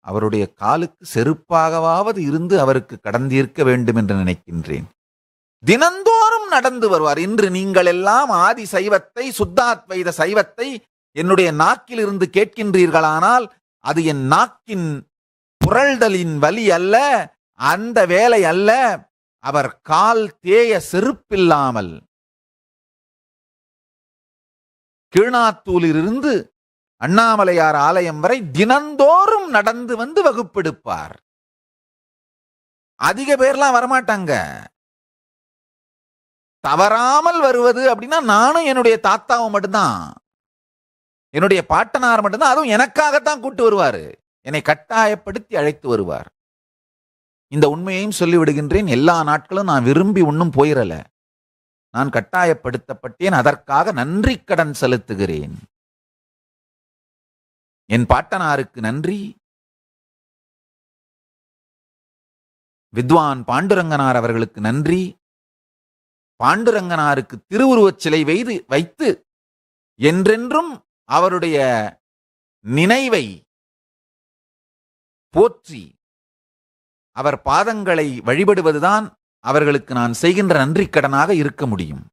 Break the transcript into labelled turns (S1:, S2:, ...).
S1: அவருடைய காலுக்கு செருப்பாகவாவது இருந்து அவருக்கு கடந்தீர்க்க வேண்டும் என்று நினைக்கின்றேன். தினந்தோறும் நடந்து வருவார். இன்று நீங்கள் எல்லாம் ஆதி சைவத்தை, சுத்தாத்வைத சைவத்தை என்னுடைய நாக்கில் இருந்து கேட்கின்றீர்களானால் அது என் நாக்கின் புரள்தலின் வலி அல்ல, அந்த வேலை அல்ல. அவர் கால் தேய செருப்பில்லாமல் கீழ்நாத்தூரிலிருந்து அண்ணாமலையார் ஆலயம் வரை தினந்தோறும் நடந்து வந்து வகுப்பெடுப்பார். அதிக பேர்லாம் வரமாட்டாங்க. தவறாமல் வருவது அப்படின்னா நானும் என்னுடைய தாத்தாவும் மட்டும்தான், என்னுடைய பாட்டனார் மட்டும்தான். அதுவும் எனக்காகத்தான் கூட்டு வருவார், என்னை கட்டாயப்படுத்தி அழைத்து வருவார். இந்த உண்மையையும் சொல்லிவிடுகின்றேன். எல்லா நாட்களும் நான் விரும்பி ஒன்றும் போயிடல, நான் கட்டாயப்படுத்தப்பட்டேன். அதற்காக நன்றி கடன் செலுத்துகிறேன். என் பாட்டனாருக்கு நன்றி, வித்வான் பாண்டுரங்கனார் அவர்களுக்கு நன்றி. பாண்டுரங்கனாருக்கு திருவுருவச் சிலை வைத்து என்றென்றும் அவருடைய நினைவை போற்றி அவர் பாதங்களை வழிபடுவதுதான் அவர்களுக்கு நான் செய்கின்ற நன்றி கடனாக இருக்க முடியும்.